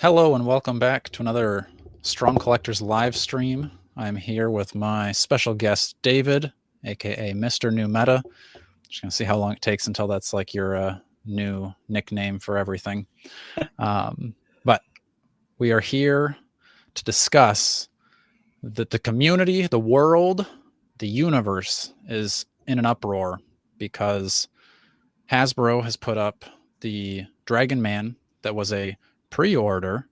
Hello and welcome back to another Strong Collectors live stream. I'm here with my special guest, David, aka Mr. New Meta. Just gonna see how long it takes until that's like your new nickname for everything. But we are here to discuss that the community, the world, the universe is in an uproar because Hasbro has put up the Dragon Man that was a pre-order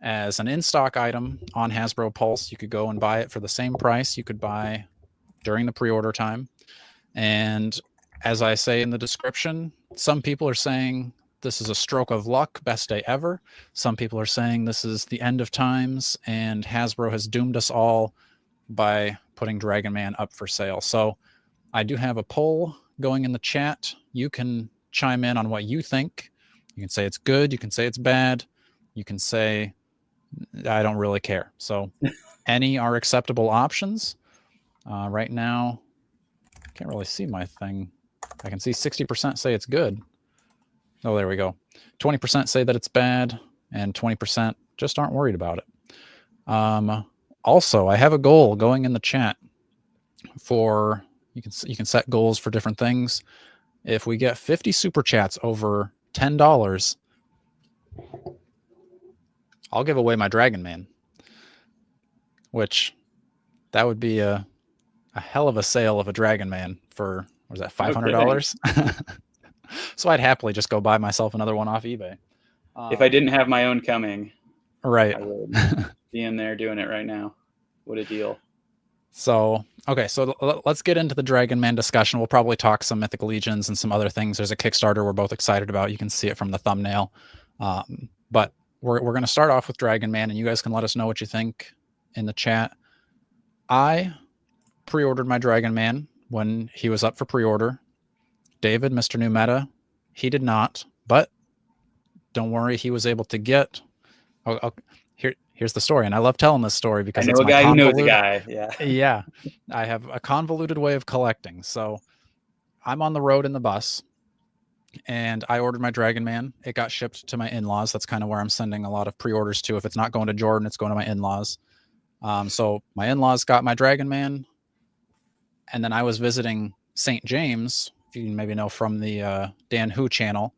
as an in-stock item on Hasbro Pulse. You could go and buy it for the same price you could buy during the pre-order time. And as I say in the description, some people are saying this is a stroke of luck, best day ever. Some people are saying this is the end of times and Hasbro has doomed us all by putting Dragon Man up for sale. So I do have a poll going in the chat. You can chime in on what you think. You can say it's good. You can say it's bad. You can say I don't really care. So any are acceptable options. Right now, I can't really see my thing. I can see 60% say it's good. Oh, there we go. 20% say that it's bad, and 20% just aren't worried about it. Also, I have a goal going in the chat for you can set goals for different things. If we get 50 super chats over $10, I'll give away my Dragon Man, which that would be a hell of a sale of a Dragon Man for, what was that, $500? So I'd happily just go buy myself another one off eBay. If I didn't have my own coming, right, I would be in there doing it right now. What a deal. So, okay, so let's get into the Dragon Man discussion. We'll probably talk some Mythic Legions and some other things. There's a Kickstarter we're both excited about. You can see it from the thumbnail. But we're going to start off with Dragon Man, and you guys can let us know what you think in the chat. I pre-ordered my Dragon Man when he was up for pre-order. David, Mr. New Meta, he did not, but don't worry, he was able to get... Here's the story, and I love telling this story because I know a guy who knows a guy. Yeah, I have a convoluted way of collecting. So I'm on the road in the bus, and I ordered my Dragon Man. It got shipped to my in-laws. That's kind of where I'm sending a lot of pre-orders to. If it's not going to Jordan, it's going to my in-laws. So my in-laws got my Dragon Man, and then I was visiting St. James. If you maybe know from the Dan Who channel,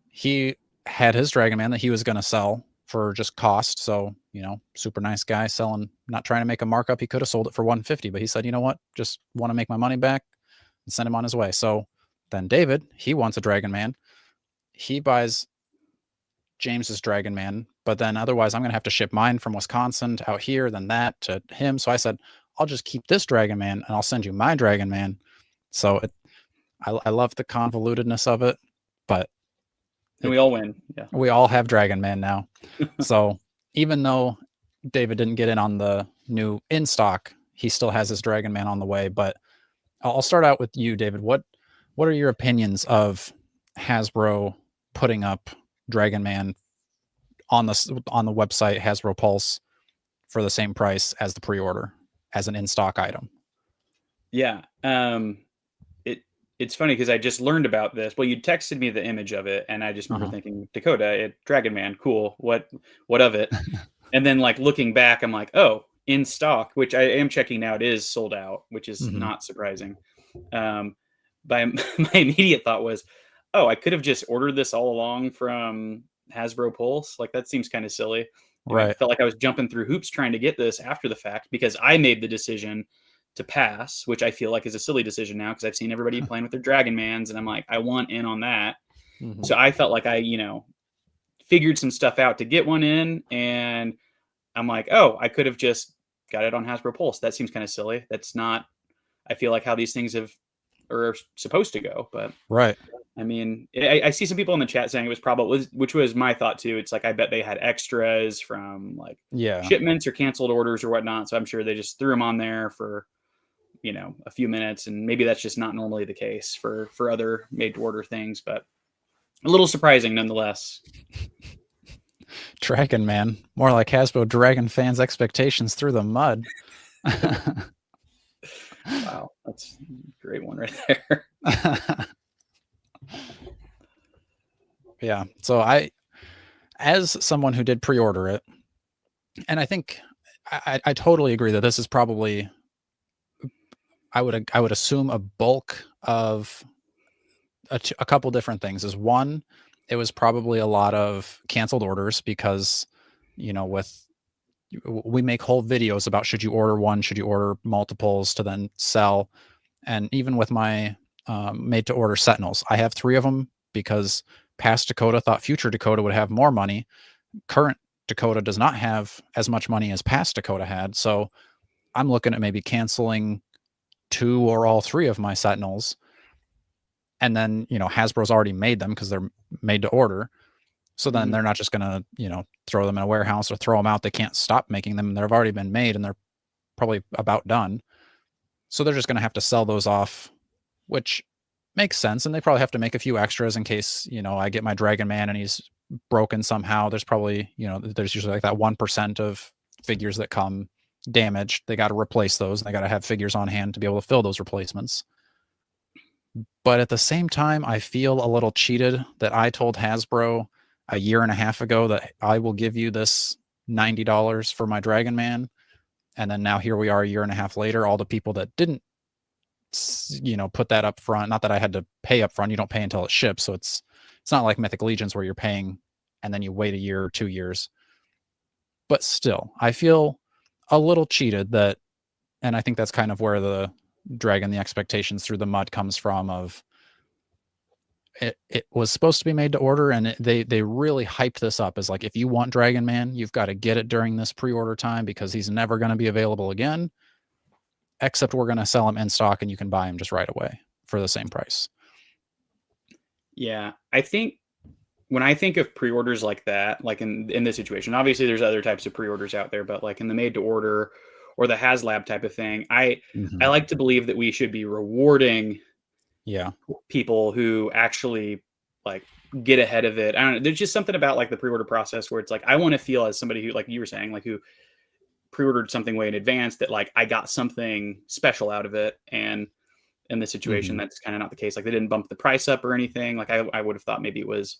he had his Dragon Man that he was going to sell for just cost. So, you know, super nice guy selling, not trying to make a markup. He could have sold it for 150, but he said, you know what, just want to make my money back and send him on his way. So then David, he wants a Dragon Man. He buys James's Dragon Man, but then otherwise I'm going to have to ship mine from Wisconsin to out here, then that to him. So I said, I'll just keep this Dragon Man and I'll send you my Dragon Man. So I love the convolutedness of it, but and we all win. Yeah. We all have Dragon Man now. So even though David didn't get in on the new in stock, he still has his Dragon Man on the way. But I'll start out with you, David. What are your opinions of Hasbro putting up Dragon Man on the website Hasbro Pulse for the same price as the pre-order as an in stock item? Yeah. It's funny because I just learned about this. Well, you texted me the image of it, and I just remember thinking, Dakota, Dragon Man, cool. What of it? And then like looking back, I'm like, oh, in stock, which I am checking now. It is sold out, which is not surprising. But my immediate thought was, oh, I could have just ordered this all along from Hasbro Pulse. Like that seems kind of silly. Right. I felt like I was jumping through hoops trying to get this after the fact because I made the decision to pass, which I feel like is a silly decision now because I've seen everybody playing with their Dragon Mans, and I'm like, I want in on that. So I felt like I, figured some stuff out to get one in, and I'm like, oh, I could have just got it on Hasbro Pulse. That seems kind of silly. That's not, I feel like how these things are supposed to go. But right. I mean, I see some people in the chat saying it was probably, which was my thought too. It's like, I bet they had extras from like shipments or canceled orders or whatnot. So I'm sure they just threw them on there for, a few minutes, and maybe that's just not normally the case for other made to order things, but a little surprising nonetheless. Dragon Man, more like Hasbro Dragon fans' expectations through the mud. Wow, that's a great one right there. Yeah, so I as someone who did pre-order it, and I think I totally agree that this is probably, I would assume, a bulk of a couple different things. Is one, it was probably a lot of canceled orders because, with we make whole videos about should you order one, should you order multiples to then sell, and even with my made to order Sentinels, I have 3 of them because past Dakota thought future Dakota would have more money. Current Dakota does not have as much money as past Dakota had, so I'm looking at maybe canceling 2 or all 3 of my Sentinels. And then, Hasbro's already made them because they're made to order. So then they're not just going to, throw them in a warehouse or throw them out. They can't stop making them. They've already been made and they're probably about done. So they're just going to have to sell those off, which makes sense. And they probably have to make a few extras in case, I get my Dragon Man and he's broken somehow. There's probably, there's usually like that 1% of figures that come damaged. They got to replace those. They got to have figures on hand to be able to fill those replacements. But at the same time, I feel a little cheated that I told Hasbro a year and a half ago that I will give you this $90 for my Dragon Man. And then now here we are a year and a half later, all the people that didn't, put that up front, not that I had to pay up front. You don't pay until it ships. So it's not like Mythic Legions where you're paying and then you wait a year or 2 years. But still, I feel a little cheated that, and I think that's kind of where the dragging the expectations through the mud comes from. Of it was supposed to be made to order, and they really hyped this up as like, if you want Dragon Man, you've got to get it during this pre-order time because he's never going to be available again, except we're going to sell him in stock and you can buy him just right away for the same price. Yeah, I think when I think of pre-orders like that, like in this situation, obviously there's other types of pre-orders out there, but like in the made to order or the HasLab type of thing, I like to believe that we should be rewarding people who actually like get ahead of it. I don't know. There's just something about like the pre-order process where it's like, I want to feel as somebody who, like you were saying, like who pre-ordered something way in advance, that like I got something special out of it. And in this situation, that's kind of not the case. Like they didn't bump the price up or anything. Like I would have thought maybe it was,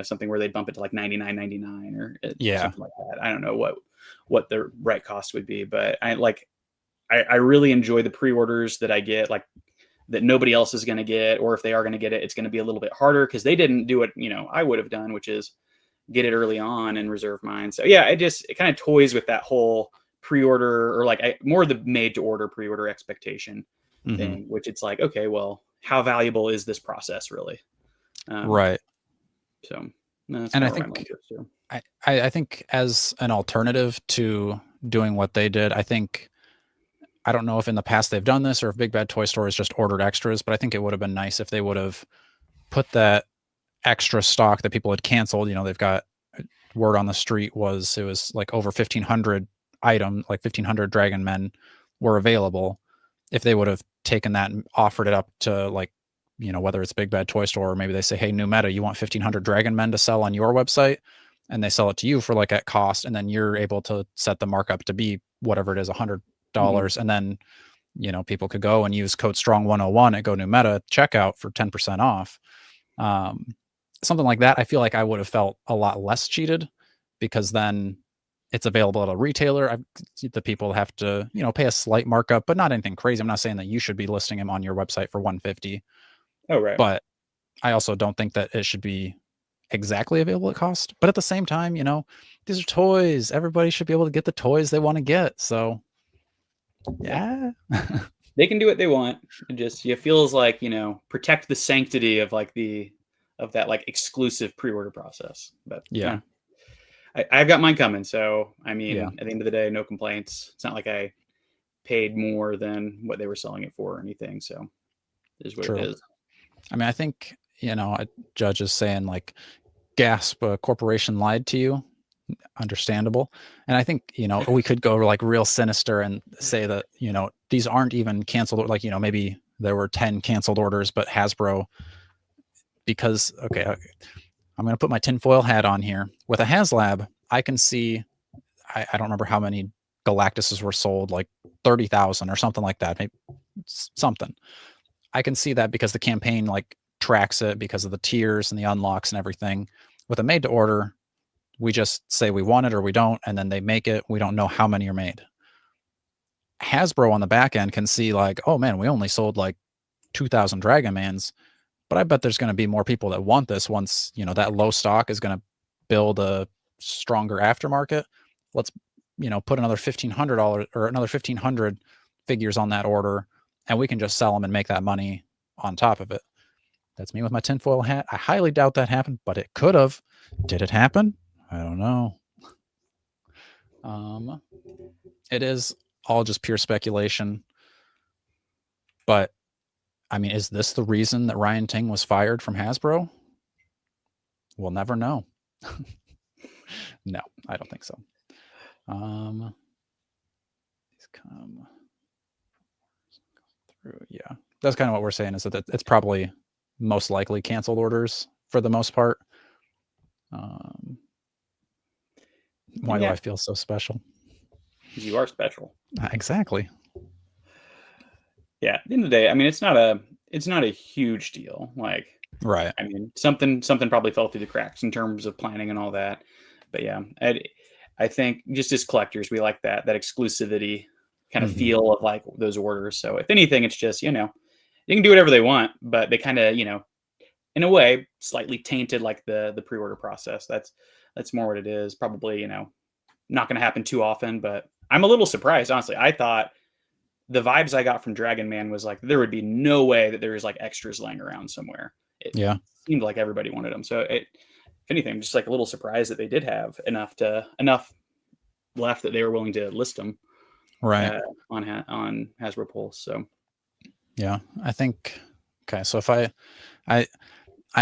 something where they'd bump it to like $99.99 or something like that. I don't know what the right cost would be, but I really enjoy the pre-orders that I get, like that nobody else is going to get, or if they are going to get it, it's going to be a little bit harder because they didn't do what, I would have done, which is get it early on and reserve mine. So yeah, it kind of toys with that whole pre-order, or like more the made to order pre-order expectation thing, which it's like, okay, well, how valuable is this process really? Right. So, and I think, I think as an alternative to doing what they did, I don't know if in the past they've done this or if Big Bad Toy Store has just ordered extras, but I think it would have been nice if they would have put that extra stock that people had canceled. They've got word on the street it was like over 1,500 items, like 1,500 Dragon Men were available. If they would have taken that and offered it up to, like, whether it's Big Bad Toy Store or maybe they say, hey, New Meta, you want 1,500 Dragon Men to sell on your website, and they sell it to you for like at cost, and then you're able to set the markup to be whatever it is, $100, and then people could go and use code strong101 at Go New Meta checkout for 10% off. Something like that, I feel like I would have felt a lot less cheated, because then it's available at a retailer. The people have to pay a slight markup, but not anything crazy. I'm not saying that you should be listing them on your website for $150. Oh, right. But I also don't think that it should be exactly available at cost. But at the same time, these are toys. Everybody should be able to get the toys they want to get. So yeah. They can do what they want. It feels like, protect the sanctity of like of that like exclusive pre-order process. But yeah, I've got mine coming. So, I mean, at the end of the day, no complaints. It's not like I paid more than what they were selling it for or anything. So it is what it is. I mean, I think, a judge is saying like, gasp, a corporation lied to you. Understandable. And I think, we could go like real sinister and say that, these aren't even canceled. Like, maybe there were 10 canceled orders, but Hasbro, because, okay, I'm going to put my tinfoil hat on here. With a HasLab, I can see, I don't remember how many Galactuses were sold, like 30,000 or something like that. Maybe something. I can see that because the campaign like tracks it because of the tiers and the unlocks and everything. With a made to order, We just say we want it or we don't, and then they make it. We don't know how many are made. Hasbro on the back end can see like, oh man, we only sold like 2,000 Dragon Mans, but I bet there's going to be more people that want this once, you know, that low stock is going to build a stronger aftermarket. Let's, you know, put another $1,500 or another 1,500 figures on that order, and we can just sell them and make that money on top of it. That's me with my tinfoil hat. I highly doubt that happened, but it could have. Did it happen? I don't know. It is all just pure speculation. But, I mean, is this the reason that Ryan Ting was fired from Hasbro? We'll never know. No, I don't think so. These come through. Yeah, that's kind of what we're saying, is that it's probably most likely canceled orders for the most part. Why do I feel so special? Because you are special. Exactly. Yeah. At the end of the day, I mean, it's not a huge deal. Like, right. I mean, something probably fell through the cracks in terms of planning and all that. But yeah, I think just as collectors, we like that exclusivity kind of feel of like those orders. So if anything, it's just, you know, they can do whatever they want, but they kind of, you know, in a way, slightly tainted like the pre-order process. That's more what it is. Probably, you know, not going to happen too often, but I'm a little surprised, honestly. I thought the vibes I got from Dragon Man was like, there would be no way that there was like extras laying around somewhere. It seemed like everybody wanted them. So if anything, I'm just like a little surprised that they did have enough left that they were willing to list them right on Hasbro Pulse. So yeah, I think, okay, so if I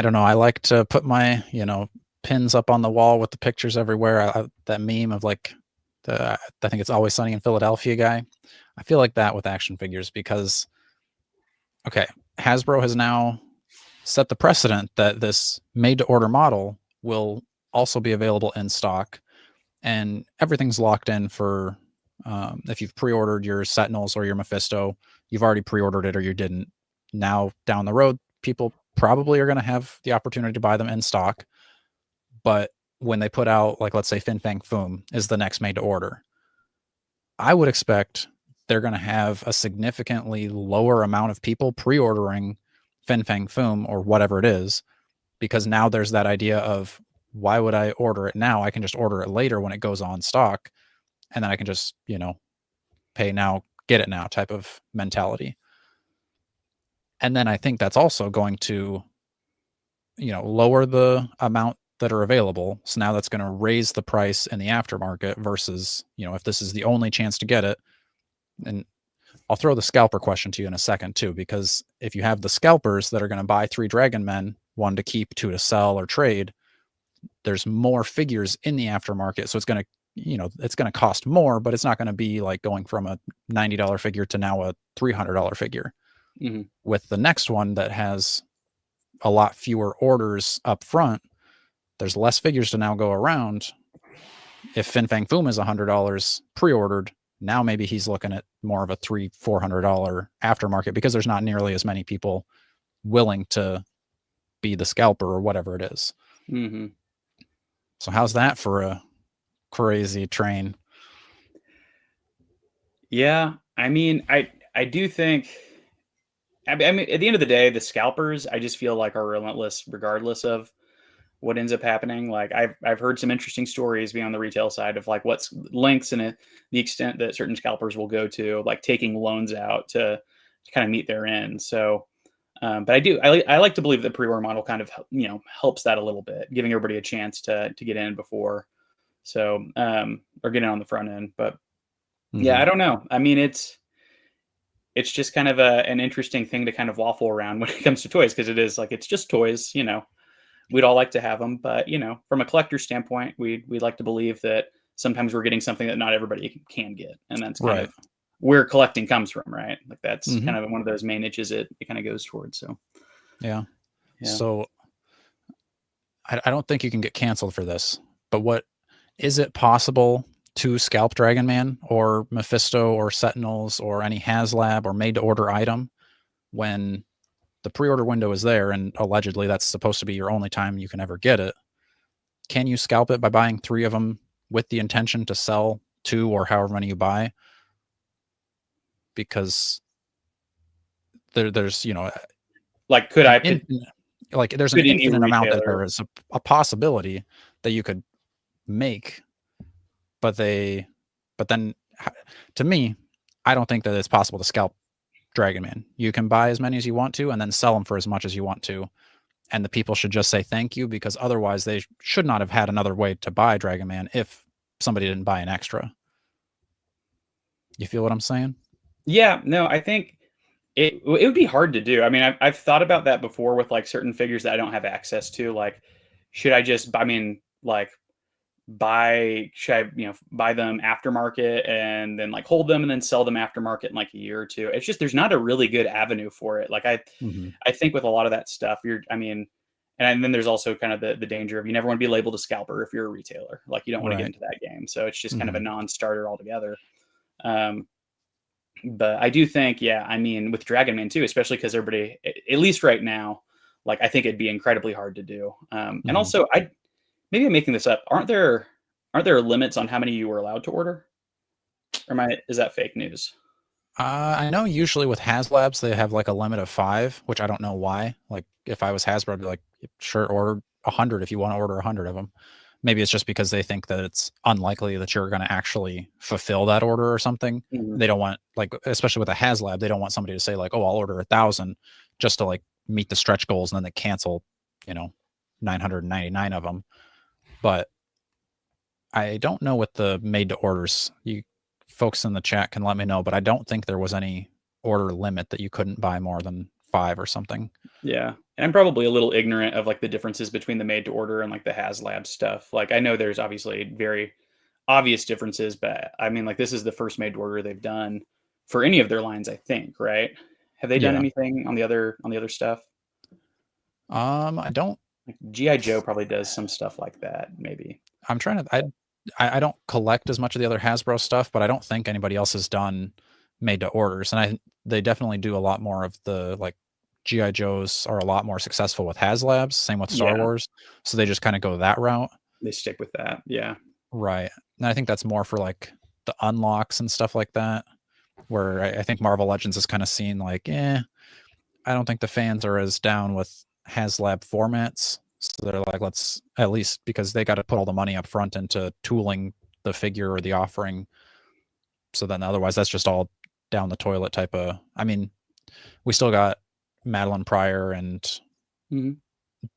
don't know, I like to put my, you know, pins up on the wall with the pictures everywhere. That meme of like I think it's Always Sunny in Philadelphia guy. I feel like that with action figures, because okay, Hasbro has now set the precedent that this made to order model will also be available in stock, and everything's locked in for if you've pre-ordered your Sentinels or your Mephisto, you've already pre-ordered it or you didn't. Now down the road, people probably are going to have the opportunity to buy them in stock. But when they put out, like, let's say Fin Fang Foom is the next made to order, I would expect they're going to have a significantly lower amount of people pre-ordering Fin Fang Foom or whatever it is, because now there's that idea of, why would I order it now? I can just order it later when it goes on stock, and then I can just, you know, pay now, get it now type of mentality. And then I think that's also going to, you know, lower the amount that are available. So now that's going to raise the price in the aftermarket versus, you know, if this is the only chance to get it. And I'll throw the scalper question to you in a second too, because if you have the scalpers that are going to buy 3 Dragon Men, 1 to keep, 2 to sell or trade, there's more figures in the aftermarket. So it's going to, you know, it's going to cost more, but it's not going to be like going from a $90 figure to now a $300 figure. With the next one that has a lot fewer orders up front, there's less figures to now go around. If Fin Fang Foom is $100 pre-ordered, now maybe he's looking at more of a $300-400 aftermarket, because there's not nearly as many people willing to be the scalper or whatever it is. So how's that for a crazy train? Yeah, I mean, I do think, I mean, at the end of the day, the scalpers, I just feel like, are relentless regardless of what ends up happening. Like I've heard some interesting stories beyond the retail side of like what's lengths and the extent that certain scalpers will go to, like taking loans out to kind of meet their end. So, but I like to believe the pre-order model kind of, you know, helps that a little bit, giving everybody a chance to get in before. So, or get in on the front end. But yeah, I don't know. I mean, it's just kind of an interesting thing to kind of waffle around when it comes to toys, because it is like, it's just toys, you know. We'd all like to have them, but, you know, from a collector standpoint, we'd like to believe that sometimes we're getting something that not everybody can get, and that's kind of where collecting comes from, right? Like that's kind of one of those main niches it kind of goes towards. So yeah. So I don't think you can get canceled for this, but what is it possible to scalp Dragon Man or Mephisto or Sentinels or any HasLab or made to order item when the pre-order window is there, and allegedly that's supposed to be your only time you can ever get it? can you scalp it by buying 3 of them with the intention to sell 2 or however many you buy? Because there's Like, could I there's an could any infinite amount that retailer? there is a possibility that you could make, but then to me, I don't think that it's possible to scalp Dragon Man. You can buy as many as you want to and then sell them for as much as you want to. And the people should just say thank you, because otherwise they should not have had another way to buy Dragon Man if somebody didn't buy an extra. You feel what I'm saying? Yeah, no, I think it would be hard to do. I mean, I've thought about that before with like certain figures that I don't have access to. Like, should I just? I mean, like should I buy them aftermarket and then like hold them and then sell them aftermarket in like a year or two? It's just there's not a really good avenue for it. Like I think with a lot of that stuff, and then there's also kind of the danger of you never want to be labeled a scalper if you're a retailer. Like, you don't want to get Right. into that game. So it's just kind of a non-starter altogether. But I do think, yeah, I mean, with Dragon Man too, especially because everybody, at least right now, like I think it'd be incredibly hard to do. And also, maybe I'm making this up. Aren't there limits on how many you were allowed to order? Or is that fake news? I know usually with HasLabs they have like a limit of 5, which I don't know why. Like if I was Hasbro, I'd be like, sure, order 100 if you want to order 100 of them. Maybe it's just because they think that it's unlikely that you're going to actually fulfill that order or something. Mhm. They don't want, like, especially with a HasLab, they don't want somebody to say like, oh, I'll order 1,000 just to like meet the stretch goals, and then they cancel, 999 of them. But I don't know what the made to orders. You folks in the chat can let me know, but I don't think there was any order limit that you couldn't buy more than 5 or something. Yeah. And I'm probably a little ignorant of like the differences between the made to order and like the HasLab stuff. Like, I know there's obviously very obvious differences, but I mean, like, this is the first made to order they've done for any of their lines, I think, right? Have they done Yeah. anything on the other stuff? I don't. Like GI Joe probably does some stuff like that, maybe. I'm trying to. I don't collect as much of the other Hasbro stuff, but I don't think anybody else has done made to orders, and they definitely do a lot more of the like GI Joes are a lot more successful with HasLabs. Same with Star Yeah, Wars, so they just kind of go that route. they stick with that. Yeah. Right. And I think that's more for like the unlocks and stuff like that, where I think Marvel Legends is kind of seen like, I don't think the fans are as down with HasLab formats. So they're like, let's at least, because they got to put all the money up front into tooling the figure or the offering. So then otherwise that's just all down the toilet type of, I mean, we still got Madeline Pryor and Mhm.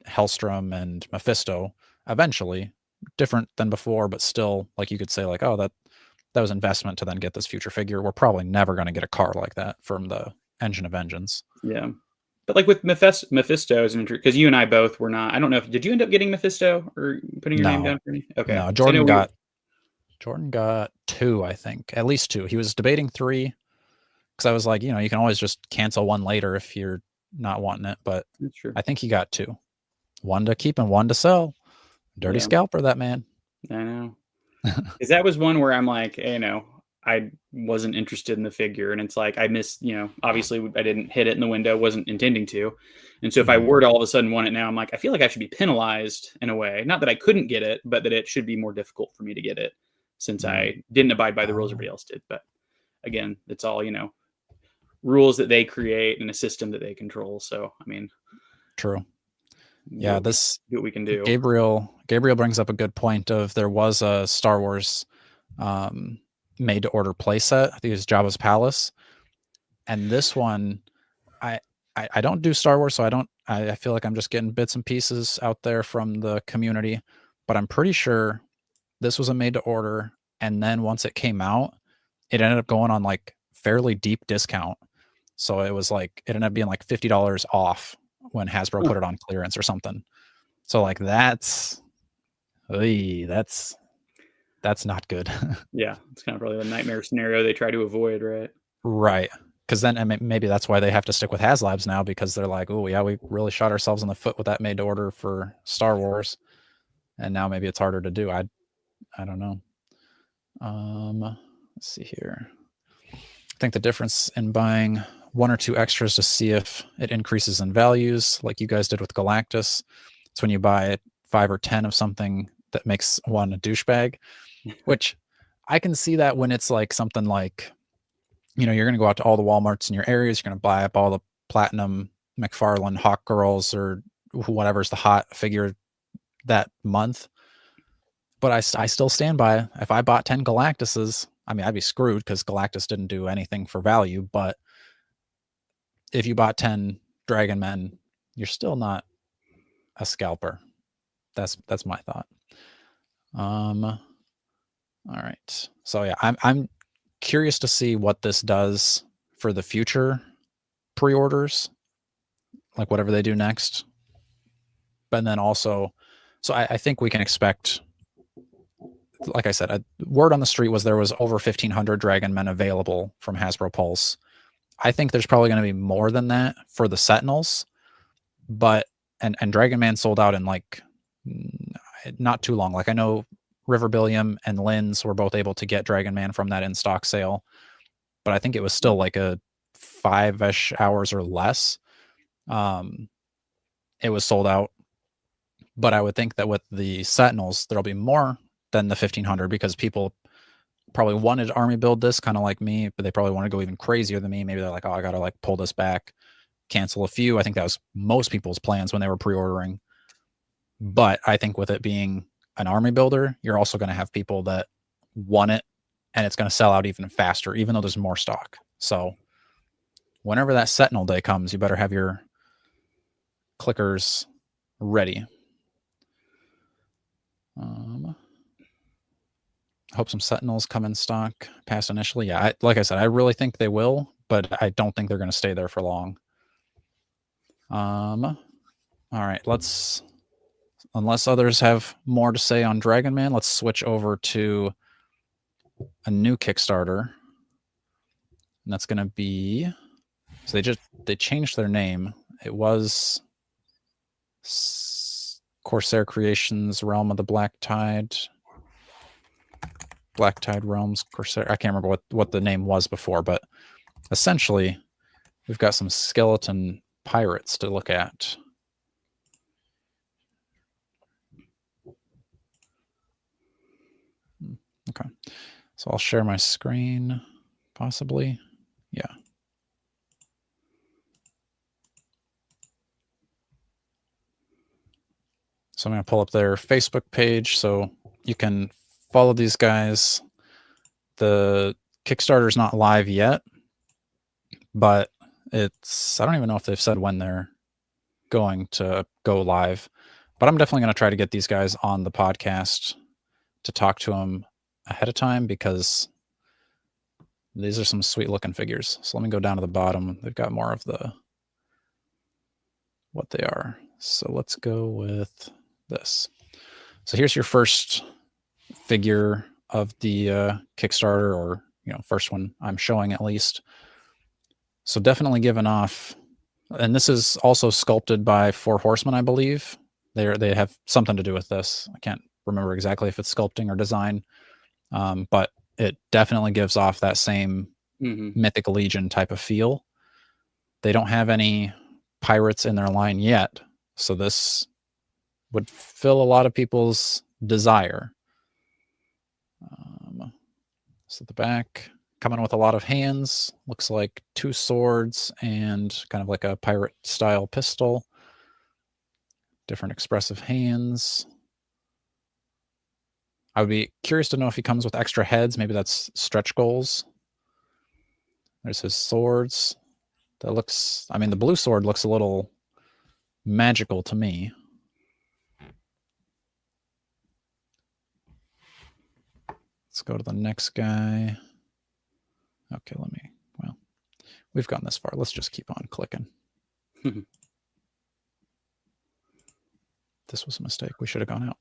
Hellstrom and Mephisto eventually, different than before, but still, like, you could say like, oh, that was investment to then get this future figure. We're probably never going to get a car like that from the Engine of Vengeance. Yeah. But like with Mephisto is because you and I both were not. I don't know if did you end up getting Mephisto or putting your name No, down for me? Okay. no. So I know Jordan got 2, I think, at least 2. He was debating 3 because I was like, you can always just cancel one later if you're not wanting it. But that's true. I think he got 2, 1 to keep and 1 to sell. Dirty Yeah, scalper, that man. I know. Because that was one where I'm like, I wasn't interested in the figure, and it's like I missed. Obviously I didn't hit it in the window, wasn't intending to, and so if I were to all of a sudden want it now, I'm like, I feel like I should be penalized in a way. Not that I couldn't get it, but that it should be more difficult for me to get it since I didn't abide by the rules everybody else did. But again, it's all rules that they create and a system that they control. So I mean, True. Yeah, do what we can do. Gabriel brings up a good point of there was a Star Wars made to order playset. I think it was Jabba's Palace. And this one, I don't do Star Wars, so I feel like I'm just getting bits and pieces out there from the community, but I'm pretty sure this was a made to order. And then once it came out, it ended up going on like fairly deep discount. So it was like, it ended up being like $50 off when Hasbro put it on clearance or something. So like that's not good. Yeah, it's kind of probably the nightmare scenario they try to avoid, right? Right. Because then maybe that's why they have to stick with HasLabs now, because they're like, oh yeah, we really shot ourselves in the foot with that made to order for Star Wars, and now maybe it's harder to do. I don't know. Let's see here. I think the difference in buying 1 or 2 extras to see if it increases in values, like you guys did with Galactus, it's when you buy 5 or 10 of something that makes one a douchebag, which I can see that when it's like something like, you're going to go out to all the Walmarts in your areas, you're going to buy up all the Platinum McFarlane Hawk Girls or whatever's the hot figure that month. But I still stand by, if I bought 10 Galactuses, I mean, I'd be screwed because Galactus didn't do anything for value. But if you bought 10 Dragon Men, you're still not a scalper. That's my thought. All right. So yeah, I'm curious to see what this does for the future pre-orders, like whatever they do next. But then also, so I think we can expect, like I said, word on the street was there was over 1,500 Dragon Men available from Hasbro Pulse. I think there's probably going to be more than that for the Sentinels, but and Dragon Man sold out in like not too long. Like I know River Billiam and Lynn's were both able to get Dragon Man from that in-stock sale, but I think it was still like a 5-ish hours or less. It was sold out. But I would think that with the Sentinels, there'll be more than the 1,500 because people probably wanted army build this, kind of like me, but they probably want to go even crazier than me. Maybe they're like, oh, I got to like pull this back, cancel a few. I think that was most people's plans when they were pre-ordering. But I think with it being an army builder, you're also going to have people that want it, and it's going to sell out even faster, even though there's more stock. So whenever that Sentinel day comes, you better have your clickers ready. Hope some Sentinels come in stock past initially. Yeah, like I said, I really think they will, but I don't think they're going to stay there for long. All right, unless others have more to say on Dragon Man, let's switch over to a new Kickstarter. And that's going to be, so they changed their name. It was Corsair Creations Realm of the Black Tide Realms Corsair. I can't remember what the name was before, but essentially we've got some skeleton pirates to look at. Okay, so I'll share my screen, possibly. Yeah. So I'm going to pull up their Facebook page so you can follow these guys. The Kickstarter is not live yet, but I don't even know if they've said when they're going to go live, but I'm definitely going to try to get these guys on the podcast to talk to them ahead of time because these are some sweet looking figures. So let me go down to the bottom. They've got more of what they are. So let's go with this. So here's your first figure of the Kickstarter, or first one I'm showing at least. So definitely giving off, and this is also sculpted by 4 Horsemen, I believe. They have something to do with this. I can't remember exactly if it's sculpting or design, but it definitely gives off that same Mythic Legion type of feel. They don't have any pirates in their line yet, so this would fill a lot of people's desire. So at the back, coming with a lot of hands, looks like 2 swords and kind of like a pirate style pistol. Different expressive hands. I would be curious to know if he comes with extra heads. Maybe that's stretch goals. There's his swords. That looks, I mean, the blue sword looks a little magical to me. Let's go to the next guy. Okay, well, we've gotten this far. Let's just keep on clicking. This was a mistake. We should have gone out.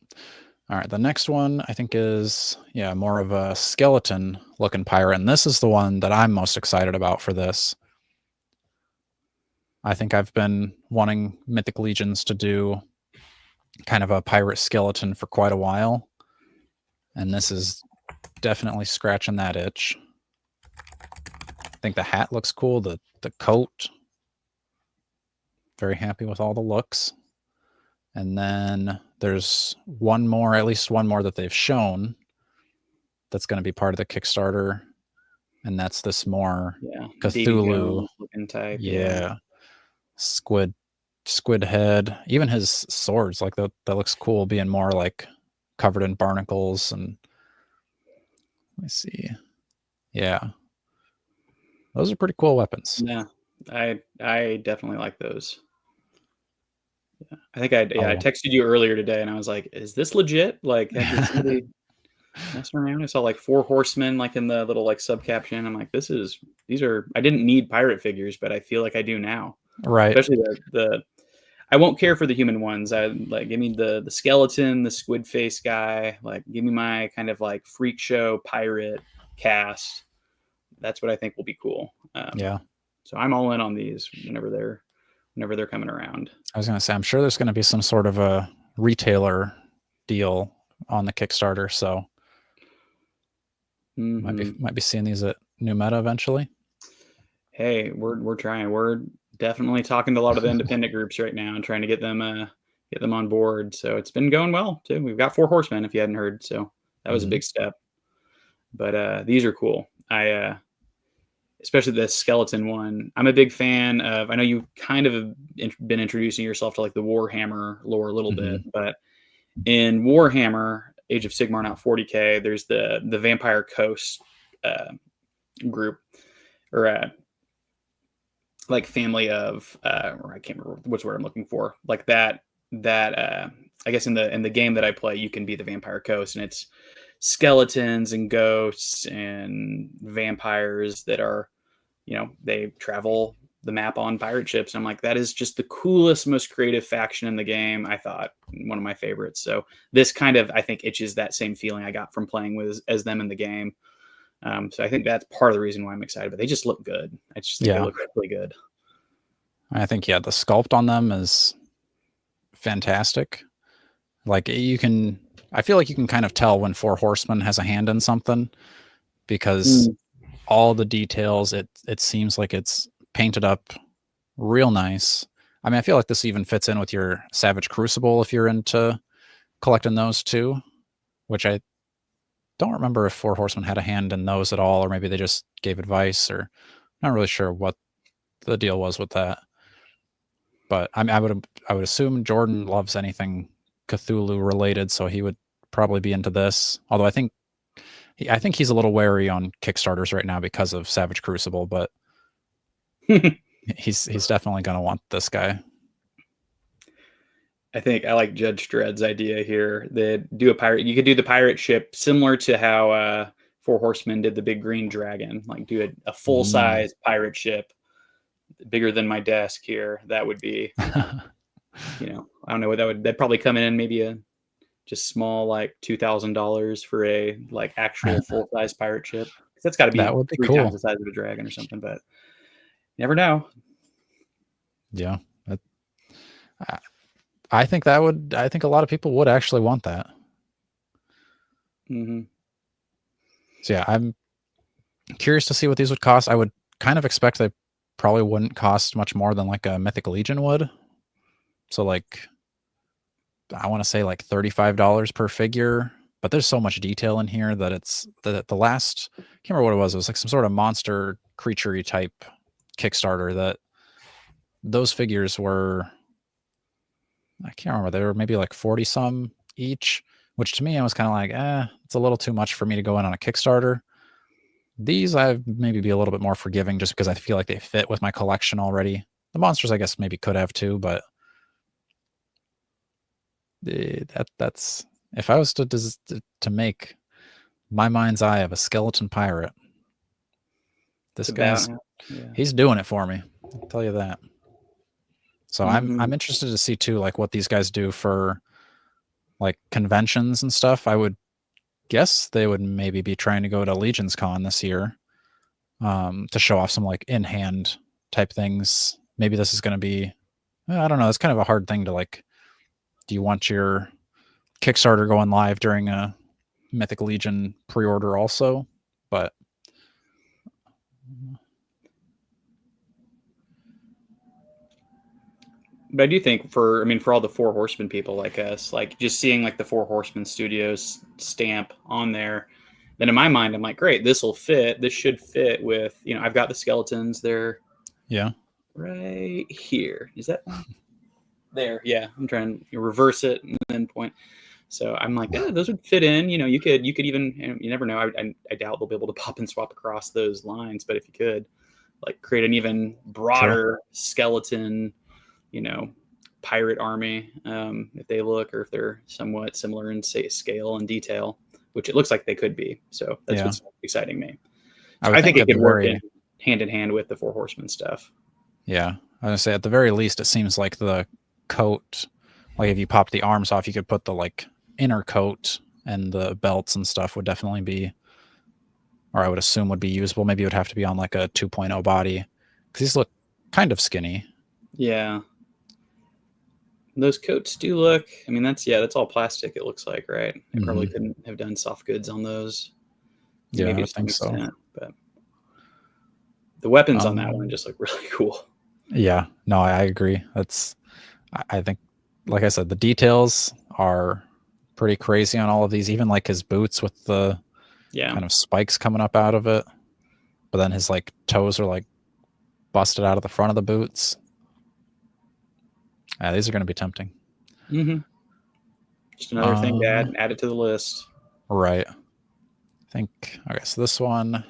All right, the next one I think is, more of a skeleton looking pirate. And this is the one that I'm most excited about for this. I think I've been wanting Mythic Legions to do kind of a pirate skeleton for quite a while. And this is definitely scratching that itch. I think the hat looks cool. The coat. Very happy with all the looks. And then there's one more, at least one more that they've shown that's going to be part of the Kickstarter, and that's this more Davy Cthulhu Jones looking type. Yeah, squid head. Even his swords, like that looks cool, being more like covered in barnacles. And let me see. Yeah, those are pretty cool weapons. Yeah, I definitely like those. Yeah, I think I texted you earlier today, and I was like, "Is this legit? Like, did somebody messing around?" I saw like 4 horsemen like in the little like sub caption. I'm like, these are. I didn't need pirate figures, but I feel like I do now. Right. Especially the I won't care for the human ones. I like give me the skeleton, the squid face guy. Like, give me my kind of like freak show pirate cast. That's what I think will be cool. Yeah. So I'm all in on these whenever they're coming around. I was going to say, I'm sure there's going to be some sort of a retailer deal on the Kickstarter, so might be seeing these at New Meta eventually. Hey, we're trying. We're definitely talking to a lot of the independent groups right now and trying to get them on board. So it's been going well too. We've got 4 horsemen, if you hadn't heard. So that was a big step. But these are cool. I especially the skeleton one. I'm a big fan of. I know you kind of have been introducing yourself to like the Warhammer lore a little bit, but in Warhammer Age of Sigmar, now 40K, there's the Vampire Coast group, or like family of or I can't remember which word I'm looking for. Like that I guess in the game that I play, you can be the Vampire Coast, and it's skeletons and ghosts and vampires that are, they travel the map on pirate ships. And I'm like, that is just the coolest, most creative faction in the game. I thought one of my favorites. So this kind of, I think, itches that same feeling I got from playing with as them in the game. So I think that's part of the reason why I'm excited, but they just look good. I just think they look really good. I think, the sculpt on them is fantastic. Like, I feel like you can kind of tell when 4 Horsemen has a hand in something, because all the details, it seems like it's painted up real nice. I mean, I feel like this even fits in with your Savage Crucible if you're into collecting those too, which I don't remember if 4 Horsemen had a hand in those at all, or maybe they just gave advice, or I'm not really sure what the deal was with that. But I mean, I would assume Jordan loves anything Cthulhu related, so he would probably be into this. Although I think he's a little wary on Kickstarters right now because of Savage Crucible, but he's definitely going to want this guy. I think I like Judge Dredd's idea here. They do a pirate. You could do the pirate ship similar to how 4 Horsemen did the big green dragon. Like, do a full size pirate ship, bigger than my desk here. That would be, I don't know what that would. That'd probably come in maybe a just small, like $2,000 for a like actual full size pirate ship. That's got to be, that would be 3 cool. times the size of a dragon or something. But you never know. Yeah. I think a lot of people would actually want that. So yeah, I'm curious to see what these would cost. I would kind of expect they probably wouldn't cost much more than like a Mythic Legion would. So like, I want to say like $35 per figure, but there's so much detail in here that it's the last, I can't remember what it was. It was like some sort of monster creature-y type Kickstarter that those figures were, I can't remember. They were maybe like 40 some each, which to me, I was kind of like, it's a little too much for me to go in on a Kickstarter. These I maybe be a little bit more forgiving just because I feel like they fit with my collection already. The monsters, I guess, maybe could have too, but that's if I was to make my mind's eye of a skeleton pirate, this guy's he's doing it for me. I'll tell you that. So I'm interested to see too, like what these guys do for like conventions and stuff. I would guess they would maybe be trying to go to Legion's Con this year to show off some like in-hand type things. Maybe this is going to be, I don't know. It's kind of a hard thing to like, do you want your Kickstarter going live during a Mythic Legion pre-order also? But But I do think for all the Four Horsemen people like us, like just seeing like the Four Horsemen Studios stamp on there, then in my mind I'm like, great, this will fit. This should fit with, I've got the skeletons. They're Yeah. right here. Is that one? There? Yeah. I'm trying to reverse it and then point. So I'm like, yeah, those would fit in. You could even, you never know. I doubt they'll be able to pop and swap across those lines, but if you could, like, create an even broader skeleton, pirate army, if they look, or if they're somewhat similar in scale and detail, which it looks like they could be. So that's what's exciting me. So I think it could work hand in hand with the Four Horsemen stuff. Yeah, I was gonna say at the very least, it seems like the coat, like if you pop the arms off, you could put the like inner coat and the belts and stuff would definitely be, or I would assume would be usable. Maybe it would have to be on like a 2.0 body because these look kind of skinny. Yeah. Those coats do look, that's all plastic, it looks like, right? I probably couldn't have done soft goods on those. Yeah, maybe I think so. But the weapons on that one just look really cool. Yeah, no, I agree. I think, like I said, the details are pretty crazy on all of these, even like his boots with the kind of spikes coming up out of it. But then his like toes are like busted out of the front of the boots. Yeah, these are going to be tempting. Just another thing to add it to the list. Right. Okay, so this one,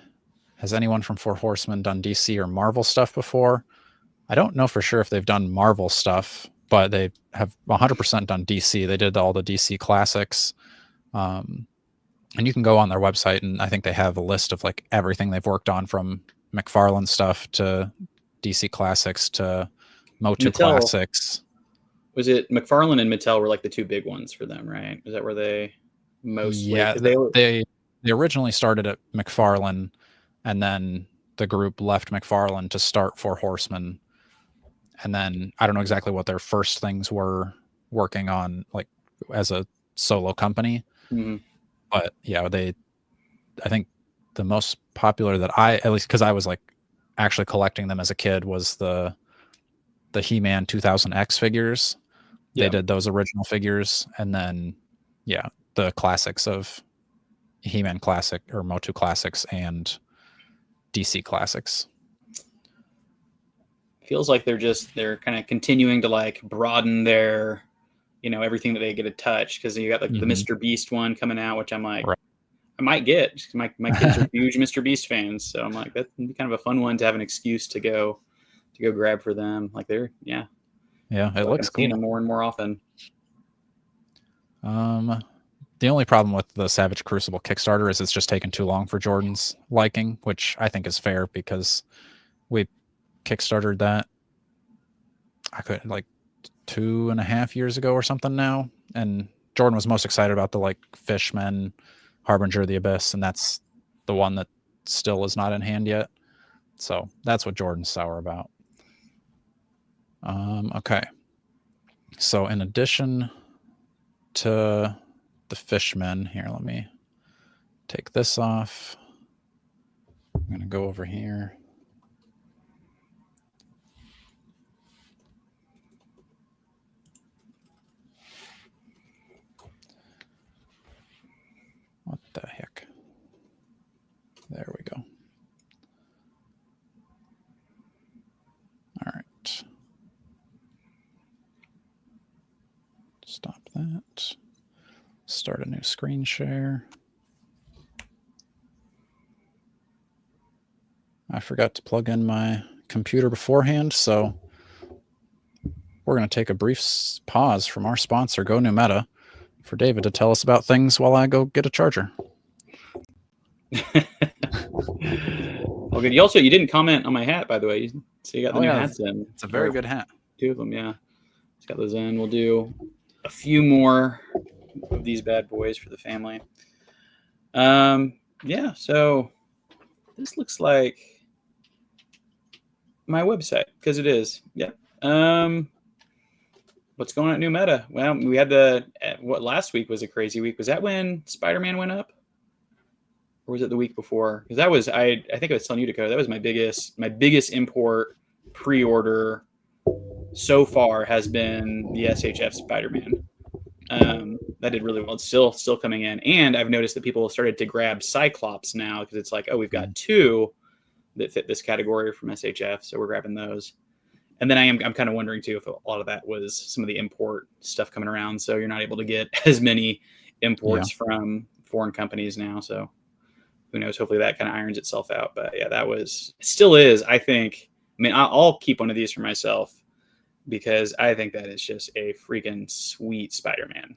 has anyone from Four Horsemen done DC or Marvel stuff before? I don't know for sure if they've done Marvel stuff, but they have 100% done DC. They did all the DC classics. And you can go on their website, and I think they have a list of like everything they've worked on, from McFarlane stuff to DC classics to Motu classics. Was it McFarlane and Mattel were like the two big ones for them, right? Is that where they mostly? Yeah, they originally started at McFarlane, and then the group left McFarlane to start Four Horsemen. And then I don't know exactly what their first things were working on, like as a solo company. But yeah, I think the most popular that at least because I was like actually collecting them as a kid, was the He-Man 2000X figures. They did those original figures, and then the classics of He-Man classic or Motu classics and DC classics. Feels like they're kind of continuing to like broaden their, everything that they get to touch, because you got like the Mr. Beast one coming out, which I'm like, I might get. My kids are huge Mr. Beast fans, so I'm like, that'd be kind of a fun one to have an excuse to go grab for them. Like it looks cool. Them more and more often. The only problem with the Savage Crucible Kickstarter is it's just taken too long for Jordan's liking, which I think is fair because we kickstarted that like 2.5 years ago or something now, and Jordan was most excited about the like Fishmen, Harbinger of the Abyss, and that's the one that still is not in hand yet. So that's what Jordan's sour about. Okay. So in addition to the Fishmen, here, let me take this off. I'm going to go over here. What the heck? There we go. All right. Stop that. Start a new screen share. I forgot to plug in my computer beforehand, so we're going to take a brief pause from our sponsor, Go New Meta, for David to tell us about things while I go get a charger. Well, good. You didn't comment on my hat, by the way. So you got the new hats in. It's a very good hat. 2 of them, yeah. Just got those in. We'll do a few more of these bad boys for the family. So this looks like my website, because it is. Yeah. What's going on at New Meta? Well, we had last week was a crazy week. Was that when Spider-Man went up? Or was it the week before? Because that was, I think I was telling you, Dakota, that was my biggest import pre-order so far has been the SHF Spider-Man. That did really well. It's still coming in, and I've noticed that people have started to grab Cyclops now because it's like, oh, we've got two that fit this category from SHF, so we're grabbing those. And then I'm kind of wondering too if a lot of that was some of the import stuff coming around, so you're not able to get as many imports from foreign companies now. So who knows? Hopefully that kind of irons itself out. But yeah, still is. I think. I mean, I'll keep one of these for myself because I think that is just a freaking sweet Spider-Man.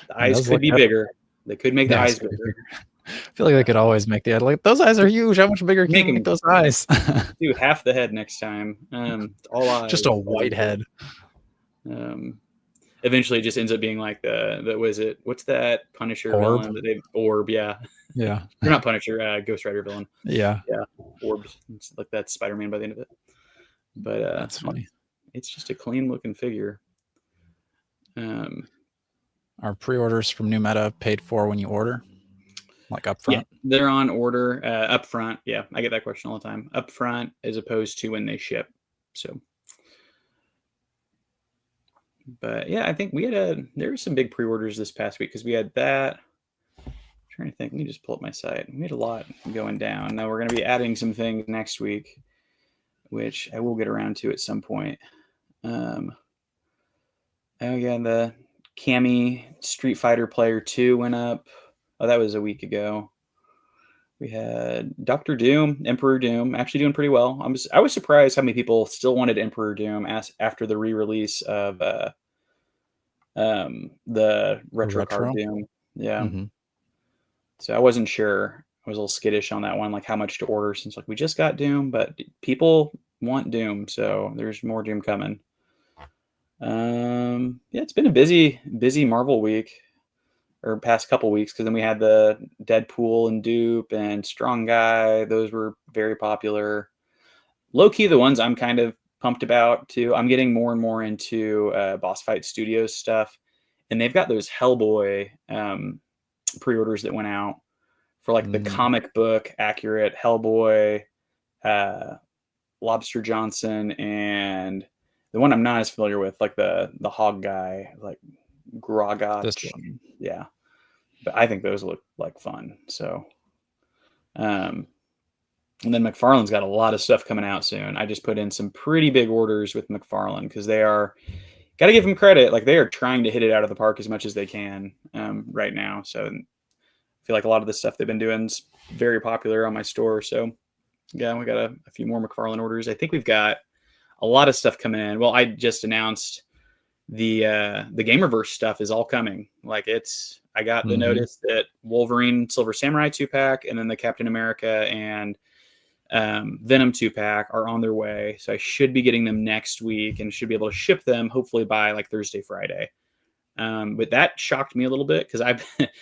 The eyes could be bigger. They could make the eyes bigger. I feel like they could always make the like those eyes are huge. How much bigger can you make those eyes? Do half the head next time. All eyes. Just a white head. Eventually, it just ends up being like what's that Punisher villain that they Orb? Yeah. They're not Punisher. Ghost Rider villain. Yeah. Orb. It's like that Spider-Man by the end of it. But that's funny. It's just a clean looking figure. Are pre-orders from New Meta paid for when you order? Like up front? Yeah, they're on order up front. Yeah, I get that question all the time. Up front as opposed to when they ship. So, but yeah, I think there were some big pre-orders this past week because we had that. I'm trying to think. Let me just pull up my site. We had a lot going down. Now we're going to be adding some things next week, which I will get around to at some point. Oh yeah, the Cammy Street Fighter Player 2 went up. Oh, that was a week ago. We had Dr. Doom, Emperor Doom, actually doing pretty well. I was surprised how many people still wanted Emperor Doom after the re-release of the retro card Doom. Yeah. Mm-hmm. So I wasn't sure. I was a little skittish on that one, like how much to order since like we just got Doom, but people want Doom, so there's more Doom coming. Yeah, it's been a busy Marvel week. Or past couple weeks, because then we had the Deadpool and Dupe and Strong Guy. Those were very popular. Low key, the ones I'm kind of pumped about too. I'm getting more and more into Boss Fight Studios stuff, and they've got those Hellboy pre-orders that went out for like the comic book accurate Hellboy, Lobster Johnson, and the one I'm not as familiar with, like the Hog Guy, like Gragot. Yeah. But I think those look like fun. So, and then McFarlane's got a lot of stuff coming out soon. I just put in some pretty big orders with McFarlane because got to give them credit. Like they are trying to hit it out of the park as much as they can right now. So I feel like a lot of the stuff they've been doing is very popular on my store. So yeah, we got a few more McFarlane orders. I think we've got a lot of stuff coming in. Well, I just announced the Gamerverse stuff is all coming. Like I got the notice that Wolverine Silver Samurai 2-pack and then the Captain America and Venom 2-pack are on their way. So I should be getting them next week and should be able to ship them hopefully by like Thursday, Friday. But that shocked me a little bit because I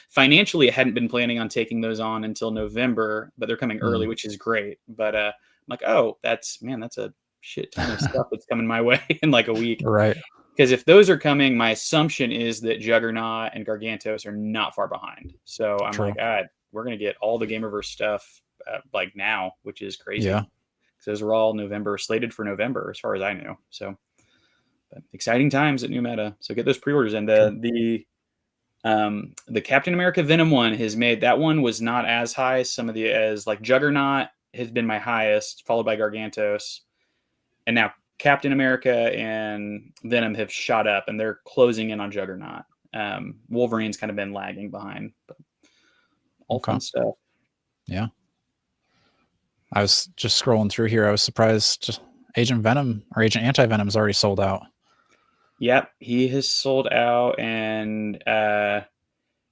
financially hadn't been planning on taking those on until November, but they're coming early, which is great. But I'm like, oh, that's a shit ton of stuff that's coming my way in like a week. Right. Because if those are coming, my assumption is that Juggernaut and Gargantos are not far behind. So I'm like, we're going to get all the Gamerverse stuff like now, which is crazy. Yeah. Because those were all slated for November, as far as I knew. So exciting times at New Meta. So get those pre-orders. And the Captain America Venom one that one was not as high as like Juggernaut has been my highest, followed by Gargantos. And now Captain America and Venom have shot up and they're closing in on Juggernaut. Wolverine's kind of been lagging behind, but all fun stuff. Yeah. I was just scrolling through here. I was surprised Agent Venom or Agent Anti-Venom is already sold out. Yep. He has sold out and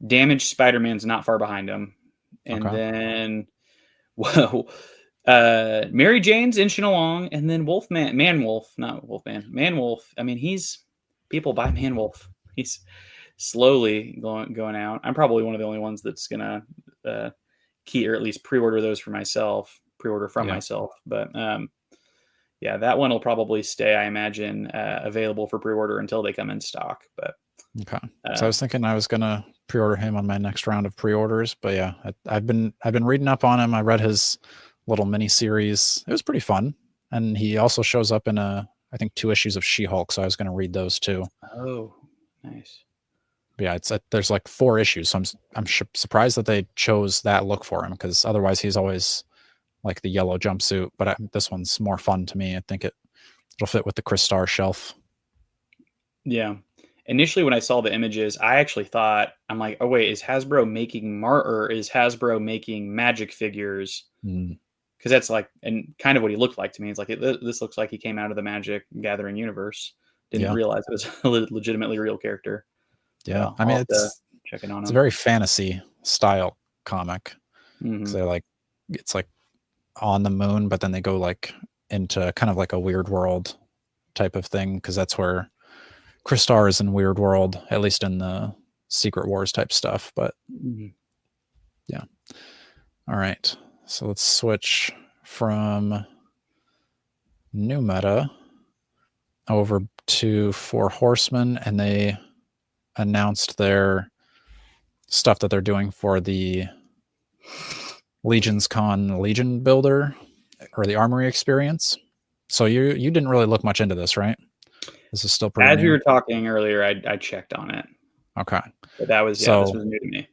Damaged Spider-Man's not far behind him. And then, whoa. Mary Jane's inching along, and then Manwolf. I mean, people buy Manwolf. He's slowly going out. I'm probably one of the only ones that's gonna key or at least pre-order those for myself. Pre-order from myself, but yeah, that one will probably stay, I imagine, available for pre-order until they come in stock. But so I was thinking I was gonna pre-order him on my next round of pre-orders, but yeah, I've been reading up on him. I read his little mini series. It was pretty fun, and he also shows up in a I think 2 issues of She-Hulk, so I was going to read those too. Oh, nice. But yeah, it's there's like 4 issues, so I'm surprised that they chose that look for him, because otherwise he's always like the yellow jumpsuit. But this one's more fun to me. I think it'll fit with the Chris Starr shelf. Yeah. Initially, when I saw the images, I actually thought, I'm like, oh wait, is Hasbro making or is Hasbro making Magic figures? Because that's like, and kind of what he looked like to me. It's like, this looks like he came out of the Magic Gathering universe. Didn't realize it was a legitimately real character. Yeah, So I mean, it's checking on it's him. a very fantasy style comic. Mm-hmm. They're like, it's like on the moon, but then they go like into kind of like a Weird World type of thing, because that's where Chris Starr is in Weird World, at least in the Secret Wars type stuff. But yeah. All right. So let's switch from New Meta over to For Horsemen, and they announced their stuff that they're doing for the Legion's Con Legion Builder, or the Armory experience. So you didn't really look much into this, right? This is still pretty As new. we were talking earlier, I checked on it. Okay. But that was, this was new to me.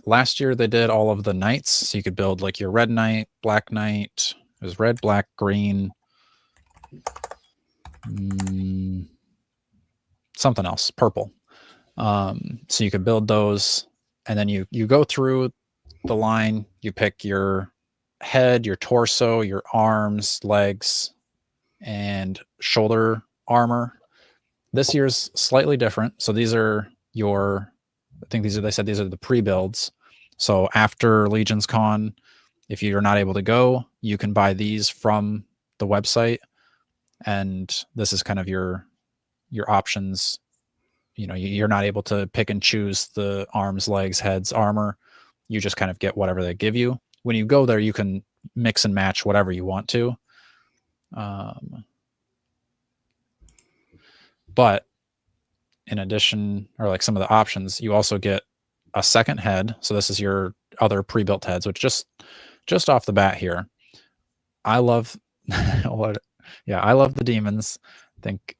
Last year they did all of the knights, so you could build like your red knight, black knight. It was red, black, green, something else, purple. So you could build those, and then you go through the line. You pick your head, your torso, your arms, legs, and shoulder armor. This year's slightly different. So these are they said these are the pre-builds. So after Legion's Con, if you're not able to go, you can buy these from the website, and this is kind of your options. You know, you're not able to pick and choose the arms, legs, heads, armor. You just kind of get whatever they give you. When you go there, you can mix and match whatever you want to. But in addition, or like some of the options, you also get a second head. So this is your other pre-built heads, which just off the bat here, I love I love the demons. I think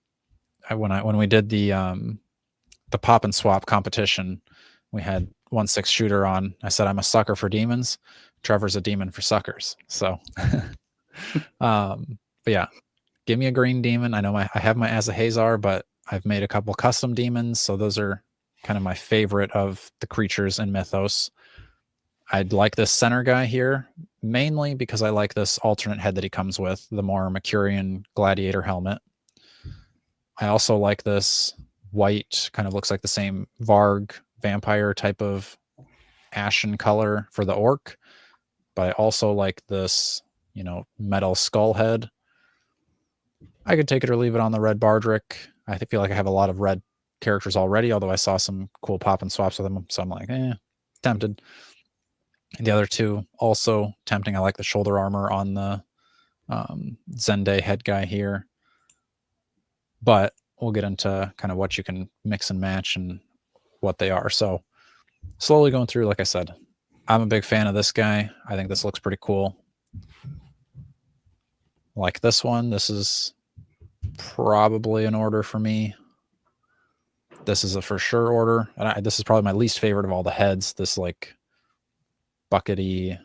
when we did the pop and swap competition, we had 1/6 shooter on. I said I'm a sucker for demons. Trevor's a demon for suckers. So but yeah, give me a green demon. I know I have my Azahazar, but I've made a couple custom demons, so those are kind of my favorite of the creatures in Mythos. I'd like this center guy here, mainly because I like this alternate head that he comes with, the more Mercurian gladiator helmet. I also like this white, kind of looks like the same Varg vampire type of ashen color for the orc, but I also like this, metal skull head. I could take it or leave it on the red Bardric. I feel like I have a lot of red characters already, although I saw some cool pop and swaps with them, so I'm like, tempted. The other two also tempting. I like the shoulder armor on the Zende head guy here, but we'll get into kind of what you can mix and match and what they are. So slowly going through, like I said, I'm a big fan of this guy. I think this looks pretty cool. Like this one, this is probably an order for me. This is a for sure order. And this is probably my least favorite of all the heads. This like buckety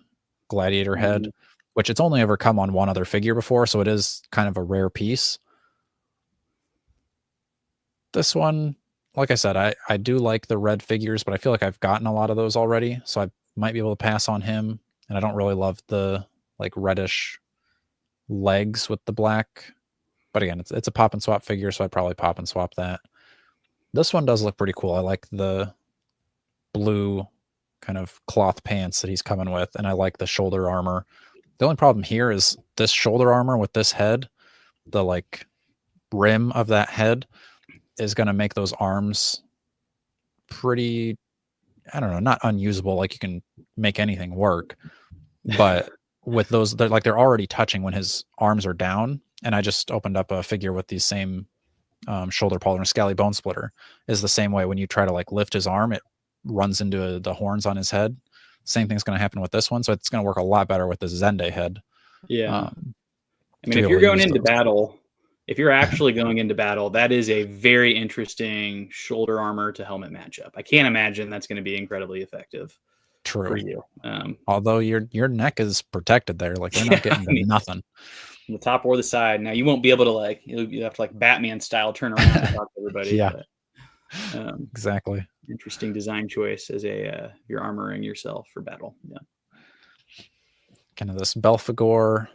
gladiator head, which it's only ever come on one other figure before, so it is kind of a rare piece. This one, like I said, I do like the red figures, but I feel like I've gotten a lot of those already, so I might be able to pass on him. And I don't really love the like reddish legs with the black. But again, it's a pop and swap figure, so I'd probably pop and swap that. This one does look pretty cool. I like the blue kind of cloth pants that he's coming with, and I like the shoulder armor. The only problem here is this shoulder armor with this head, the like rim of that head is going to make those arms pretty, I don't know, not unusable. Like you can make anything work, but with those, they're already touching when his arms are down. And I just opened up a figure with these same shoulder pauldron. Scally Bone Splitter is the same way. When you try to like lift his arm, it runs into the horns on his head. Same thing's going to happen with this one. So it's going to work a lot better with the Zende head. Yeah. I mean, if you're going into battle if you're actually going into battle, that is a very interesting shoulder armor to helmet matchup. I can't imagine that's going to be incredibly effective True. for you. Although your neck is protected there, like they're not getting to nothing. The top or the side. Now you won't be able to like you have to like Batman style turn around and talk to everybody. Yeah, but, exactly. Interesting design choice as a you're armoring yourself for battle. Yeah, Kind of this Belphegor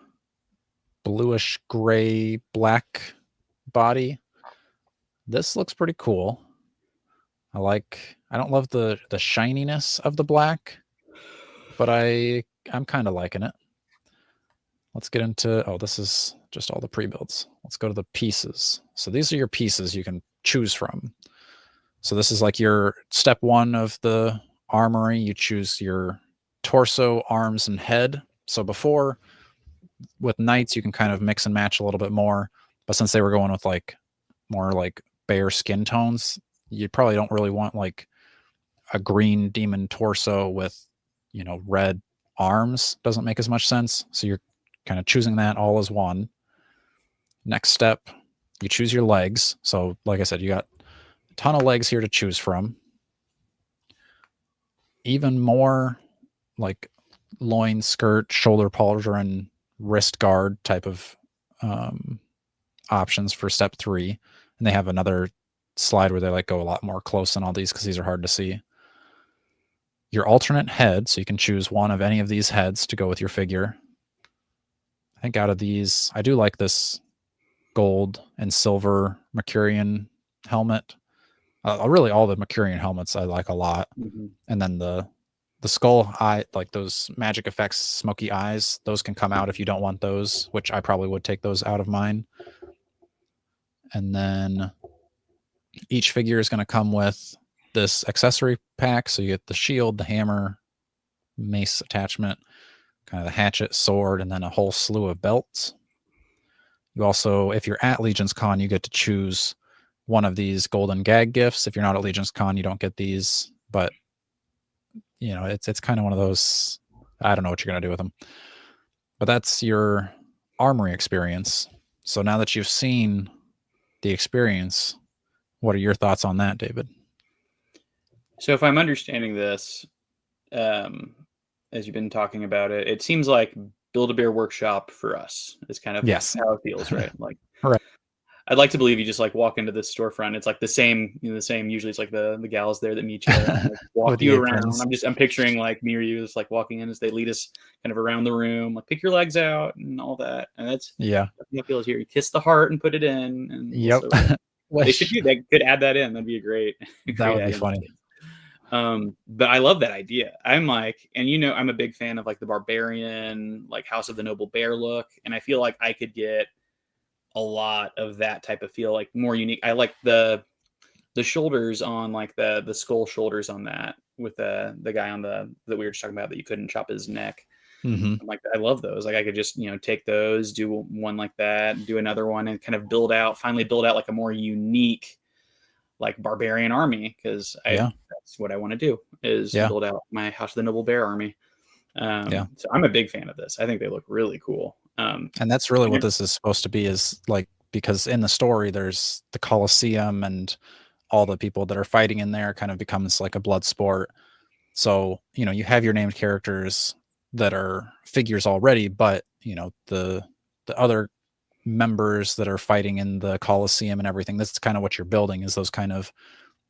bluish gray black body. This looks pretty cool. I don't love the shininess of the black, but I'm kind of liking it. Let's get into, this is just all the pre-builds. Let's go to the pieces. So these are your pieces you can choose from. So this is like your step 1 of the armory. You choose your torso, arms, and head. So before, with knights, you can kind of mix and match a little bit more. But since they were going with like more like bare skin tones, you probably don't really want like a green demon torso with, red arms. Doesn't make as much sense. So you're kind of choosing that all as one. Next step, you choose your legs. So like I said, you got a ton of legs here to choose from. Even more like loin, skirt, shoulder pauldron, wrist guard type of options for step 3. And they have another slide where they like go a lot more close on all these because these are hard to see. Your alternate head, so you can choose one of any of these heads to go with your figure. I think out of these, I do like this gold and silver Mercurian helmet. Really, all the Mercurian helmets I like a lot. mm-hmm. And then the skull eye, like those magic effects, smoky eyes, those can come out if you don't want those, which I probably would take those out of mine. And then each figure is going to come with this accessory pack. So you get the shield, the hammer, mace attachment, kind of the hatchet, sword, and then a whole slew of belts. You also, if you're at Legion's Con, you get to choose one of these golden gag gifts. If you're not at Legion's Con, you don't get these, but it's kind of one of those, I don't know what you're going to do with them. But that's your armory experience. So now that you've seen the experience, what are your thoughts on that, David? So if I'm understanding this, as you've been talking about it, it seems like Build-A-Bear Workshop for us is kind of how it feels, right? Like, right. I'd like to believe you just like walk into this storefront. It's like the same. Usually, it's like the gals there that meet you and like, walk you around. I'm picturing like me or you just like walking in as they lead us kind of around the room, like pick your legs out and all that. And that's what feels here. You kiss the heart and put it in. And yep. They should do. They could add that in. That'd be a great. That would be funny. But I love that idea. I'm like, and I'm a big fan of like the barbarian, like House of the Noble Bear look, and I feel like I could get a lot of that type of feel, like more unique. I like the shoulders on like the skull shoulders on that with the guy on that we were just talking about that you couldn't chop his neck. Mm-hmm. I'm like, I love those. Like I could just take those, do one like that, do another one, and kind of finally build out like a more unique like barbarian army, because that's what I want to do is build out my House of the Noble Bear army. So I'm a big fan of this. I think they look really cool. And that's really what this is supposed to be, is like, because in the story there's the Colosseum and all the people that are fighting in there kind of becomes like a blood sport. So you have your named characters that are figures already, but the other members that are fighting in the Colosseum and everything, that's kind of what you're building, is those kind of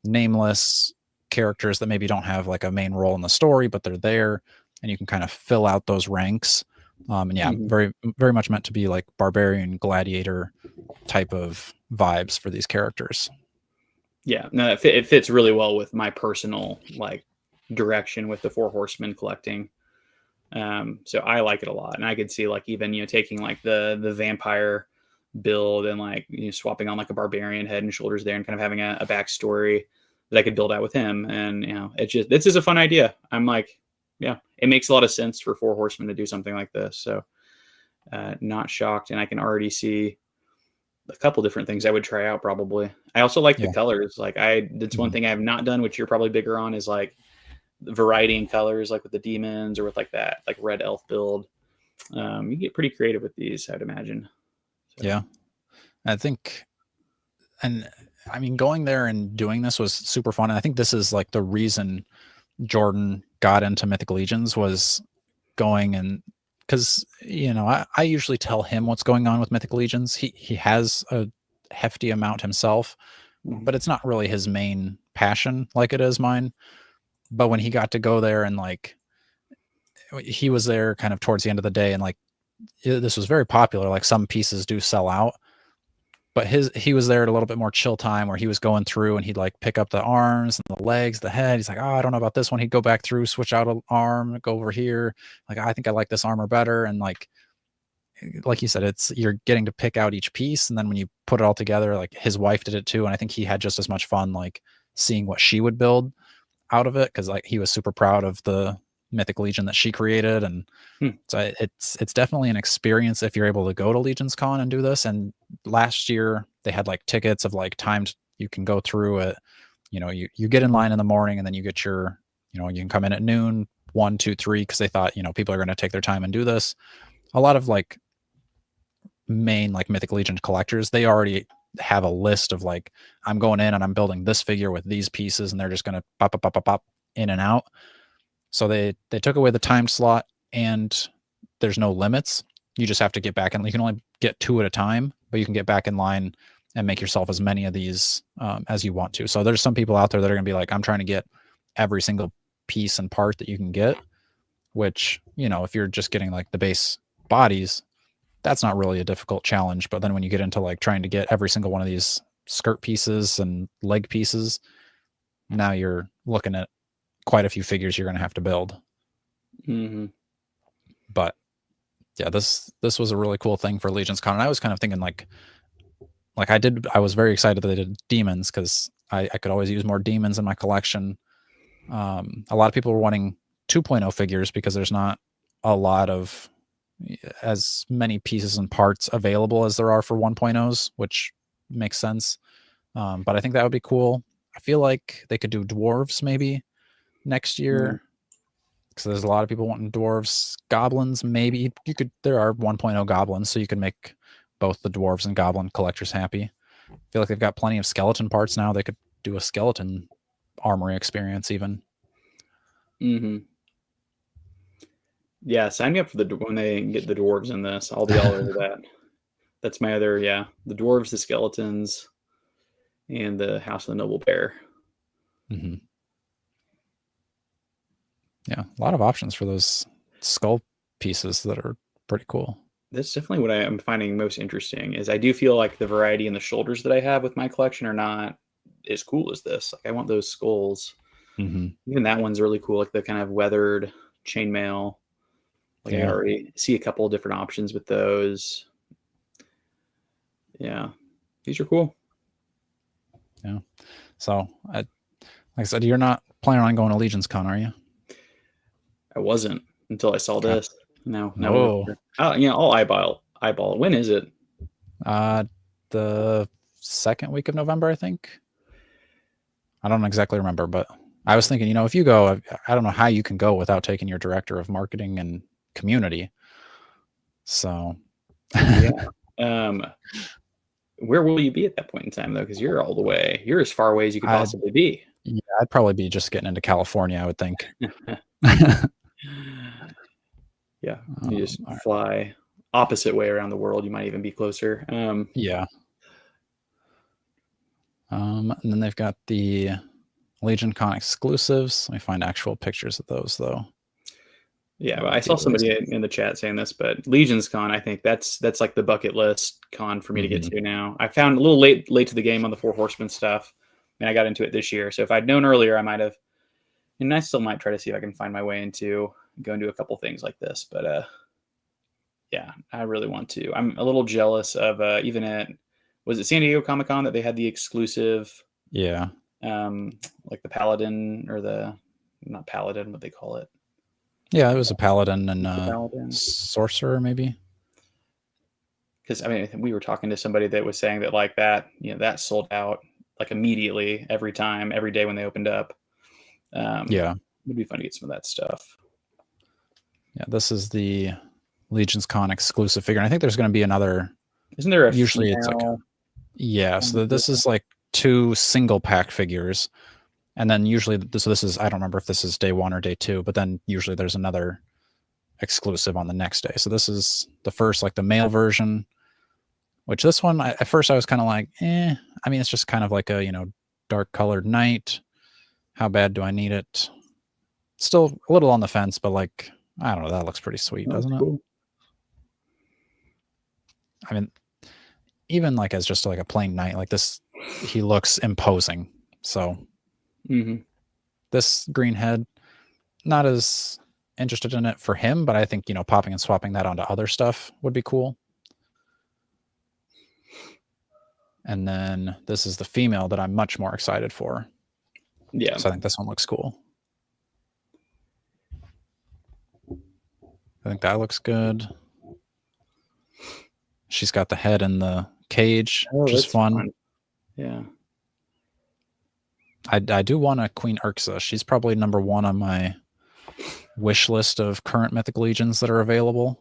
nameless characters that maybe don't have like a main role in the story, but they're there and you can kind of fill out those ranks. And very, very much meant to be like barbarian gladiator type of vibes for these characters. Yeah, no, it fits really well with my personal like direction with the Four Horsemen collecting. So I like it a lot, and I could see like even taking like the vampire build and like swapping on like a barbarian head and shoulders there, and kind of having a backstory that I could build out with him. And this is a fun idea. I'm like, it makes a lot of sense for Four Horsemen to do something like this. So not shocked, and I can already see a couple different things I would try out probably. I also like the colors. Like that's one thing I have not done, which you're probably bigger on, is like the variety in colors, like with the demons or with like that like red elf build. You get pretty creative with these, I'd imagine. So. Yeah, I think, and I mean, going there and doing this was super fun. And I think this is like the reason Jordan got into Mythic Legions, was going and because I usually tell him what's going on with Mythic Legions. He has a hefty amount himself, but it's not really his main passion like it is mine. But when he got to go there and like he was there kind of towards the end of the day, and like this was very popular. Like some pieces do sell out, but he was there at a little bit more chill time where he was going through and he'd like pick up the arms and the legs, the head. He's like, oh, I don't know about this one. He'd go back through, switch out an arm, go over here. Like, I think I like this armor better. And like you said, you're getting to pick out each piece. And then when you put it all together, like his wife did it too. And I think he had just as much fun, like seeing what she would build out of it. Cause like he was super proud of the Mythic Legion that she created. And so it's definitely an experience if you're able to go to Legion's Con and do this. And last year they had like tickets of like times you can go through it. You get in line in the morning and then you get your, you can come in at noon, 1, 2, 3, because they thought, people are going to take their time and do this. A lot of like main like Mythic Legion collectors, they already have a list of like, I'm going in and I'm building this figure with these pieces, and they're just going to pop in and out. So they took away the time slot, and there's no limits. You just have to get back in. You can only get 2 at a time, but you can get back in line and make yourself as many of these as you want to. So there's some people out there that are going to be like, I'm trying to get every single piece and part that you can get, which, if you're just getting like the base bodies, that's not really a difficult challenge. But then when you get into like trying to get every single one of these skirt pieces and leg pieces, now you're looking at quite a few figures you're going to have to build. But yeah, this was a really cool thing for Legion's Con. And I was kind of thinking like I was very excited that they did demons, because I could always use more demons in my collection. A lot of people were wanting 2.0 figures because there's not a lot of as many pieces and parts available as there are for 1.0s, which makes sense. But I think that would be cool. I feel like they could do dwarves maybe next year, because there's a lot of people wanting dwarves. Goblins, maybe there are 1.0 goblins, so you can make both the dwarves and goblin collectors happy. I feel like they've got plenty of skeleton parts now. They could do a skeleton armory experience even. Yeah, sign me up for when they get the dwarves in this. I'll be all over that. That's my other, the dwarves, the skeletons, and the House of the Noble Bear. Yeah, a lot of options for those skull pieces that are pretty cool. That's definitely what I am finding most interesting. Is I do feel like the variety in the shoulders that I have with my collection are not as cool as this. Like I want those skulls. Even that one's really cool, like the kind of weathered chainmail. Like I already see a couple of different options with those. Yeah, these are cool. Yeah. So, like I said, you're not planning on going to Legion's Con, are you? I wasn't until I saw this. No. I'll eyeball. When is it? The second week of November, I think. I don't exactly remember, but I was thinking, if you go, I don't know how you can go without taking your director of marketing and community. So, where will you be at that point in time, though? Because you're as far away as you could possibly be. Yeah, I'd probably be just getting into California, I would think. Yeah, you just fly opposite way around the world. You might even be closer. Yeah. And then they've got the Legion Con exclusives. Let me find actual pictures of those, though. Yeah, well, I saw somebody in the chat saying this, but Legion's Con, I think that's like the bucket list con for me to get to now. I found a little late to the game on the 4 Horsemen stuff, and I got into it this year. So if I'd known earlier, I might have, and I still might try to see if I can find my way into go and do a couple things like this. But yeah, I really want to. I'm a little jealous of even at, was it San Diego Comic-Con that they had the exclusive? Yeah. Like the Paladin or not Paladin, what they call it. Yeah, it was a Paladin and Sorcerer, maybe. Because I mean, we were talking to somebody that was saying that like that, that sold out like immediately every day when they opened up. Yeah, it'd be fun to get some of that stuff. Yeah, this is the Legion's Con exclusive figure. And I think there's going to be another. Isn't there a usually female, it's like Yeah, so this is like 2 single pack figures. And then usually, so this is, I don't remember if this is day 1 or day 2, but then usually there's another exclusive on the next day. So this is the first, like the male version, which this one, at first I was kind of like, I mean, it's just kind of like a, dark colored knight. How bad do I need it? Still a little on the fence, but like, I don't know, that looks pretty sweet, doesn't it? Cool. I mean, even like as just like a plain knight, like this, he looks imposing. So this green head, not as interested in it for him, but I think, popping and swapping that onto other stuff would be cool. And then this is the female that I'm much more excited for. Yeah. So I think this one looks cool. I think that looks good. She's got the head in the cage, which is fun. Yeah. I do want a Queen Urxa. She's probably number 1 on my wish list of current Mythic Legions that are available.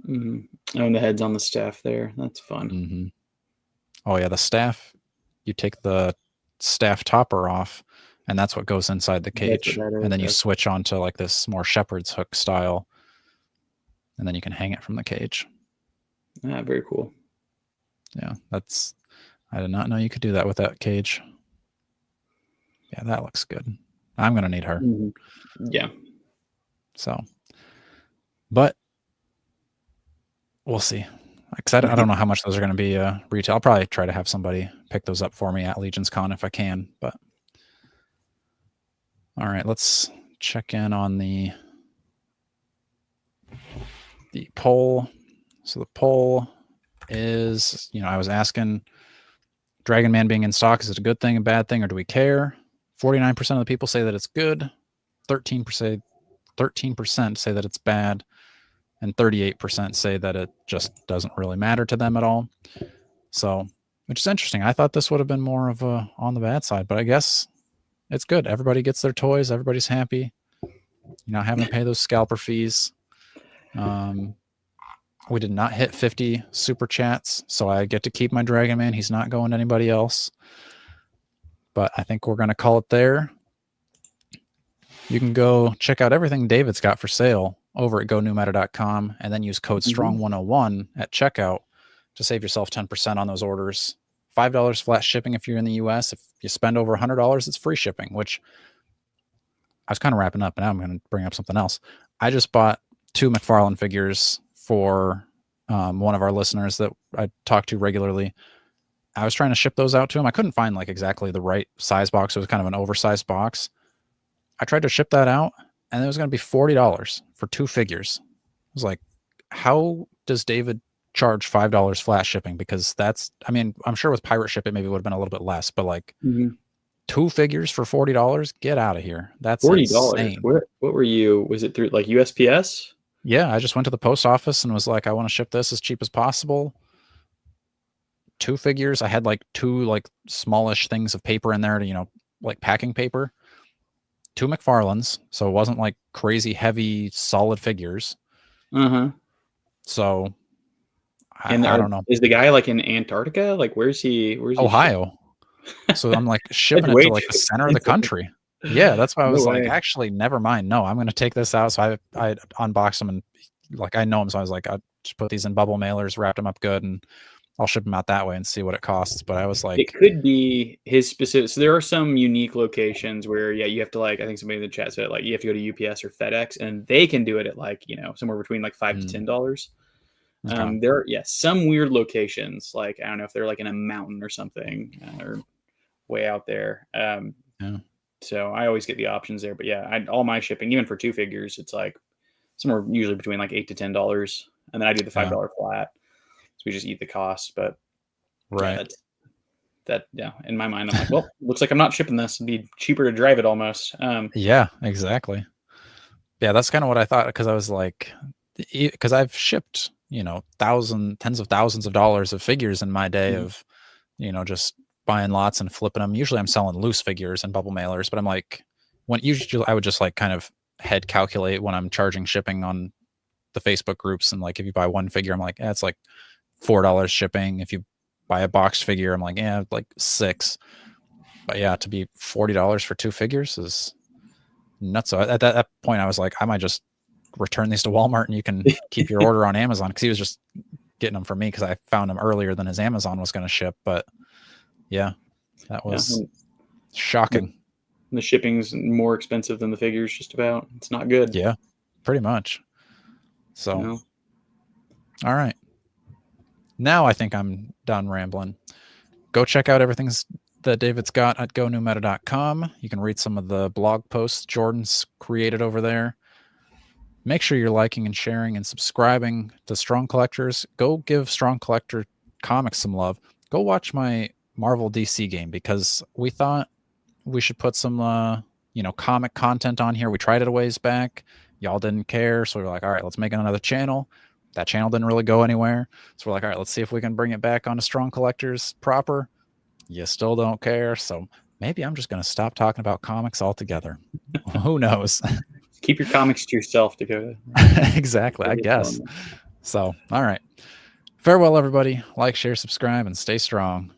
Oh, and the head's on the staff there. That's fun. Oh yeah, the staff. You take the staff topper off, and that's what goes inside the cage. And then you switch on to like this more shepherd's hook style, and then you can hang it from the cage. Ah, very cool. Yeah, I did not know you could do that with that cage. Yeah, that looks good. I'm gonna need her. Yeah. So, but we'll see. Because I don't know how much those are going to be retail. I'll probably try to have somebody pick those up for me at Legions Con if I can. But all right, let's check in on the poll. So the poll is, I was asking, Dragon Man being in stock, is it a good thing, a bad thing, or do we care? 49% of the people say that it's good. 13% say that it's bad. And 38% say that it just doesn't really matter to them at all. So, which is interesting. I thought this would have been more of a on the bad side, but I guess it's good. Everybody gets their toys. Everybody's happy. You're not having to pay those scalper fees. We did not hit 50 super chats, so I get to keep my Dragon Man. He's not going to anybody else. But I think we're going to call it there. You can go check out everything David's got for sale over at gonewmeta.com, and then use code STRONG101 at checkout to save yourself 10% on those orders. $5 flat shipping if you're in the US. If you spend over $100, it's free shipping, which I was kind of wrapping up, and now I'm going to bring up something else. I just bought 2 McFarlane figures for one of our listeners that I talk to regularly. I was trying to ship those out to him. I couldn't find like exactly the right size box. It was kind of an oversized box. I tried to ship that out, and it was going to be $40 for 2 figures. I was like, how does David charge $5 flat shipping? Because that's, I mean, I'm sure with pirate ship, it maybe would have been a little bit less, but like 2 figures for $40, get out of here. That's $40. Insane. What were you, was it through like USPS? Yeah, I just went to the post office and was like, I want to ship this as cheap as possible. 2 figures. I had like 2 like smallish things of paper in there to, like packing paper. 2 McFarlanes, so it wasn't like crazy heavy solid figures. So I don't know. Is the guy like in Antarctica? Like where's he? Ohio. So I'm like shipping it to like the center of the country. Yeah, that's why I was like, actually, never mind. No, I'm going to take this out. So I unboxed them, and like I know them, so I was like, I just put these in bubble mailers, wrapped them up good, and I'll ship them out that way and see what it costs. But I was like, it could be his specific. So there are some unique locations where, you have to like, I think somebody in the chat said like, you have to go to UPS or FedEx, and they can do it at like, somewhere between like $5 to $10. Okay. There are some weird locations. Like, I don't know if they're like in a mountain or something, or way out there. So I always get the options there. But all my shipping, even for 2 figures, it's like somewhere usually between like $8 to $10, and then I do the $5 flat. So we just eat the cost. But right, in my mind, I'm like, well, looks like I'm not shipping this. It'd be cheaper to drive it almost. Yeah, exactly. Yeah, that's kind of what I thought, because I was like, because I've shipped tens of thousands of dollars of figures in my day of just buying lots and flipping them. Usually I'm selling loose figures and bubble mailers, but I'm like, usually I would just like kind of head calculate when I'm charging shipping on the Facebook groups, and like if you buy 1 figure, I'm like, it's like $4 shipping. If you buy a boxed figure. I'm like, yeah, like 6. But yeah, to be $40 for 2 figures is nuts. So at that point, I was like, I might just return these to Walmart and you can keep your order on Amazon, because he was just getting them for me because I found them earlier than his Amazon was going to ship. But yeah, that was shocking. The shipping's more expensive than the figures, just about. It's not good. Yeah, pretty much. So, all right. Now I think I'm done rambling. Go check out everything that David's got at gonewmeta.com. You can read some of the blog posts Jordan's created over there. Make sure you're liking and sharing and subscribing to Strong Collectors. Go give Strong Collector Comics some love. Go watch my Marvel DC game, because we thought we should put some comic content on here. We tried it a ways back. Y'all didn't care. So we were like, all right, let's make another channel. That channel didn't really go anywhere. So we're like, all right, let's see if we can bring it back onto Strong Collectors proper. You still don't care. So maybe I'm just going to stop talking about comics altogether. Who knows? Keep your comics to yourself, Dakota. Exactly, I guess. So, all right. Farewell, everybody. Like, share, subscribe, and stay strong.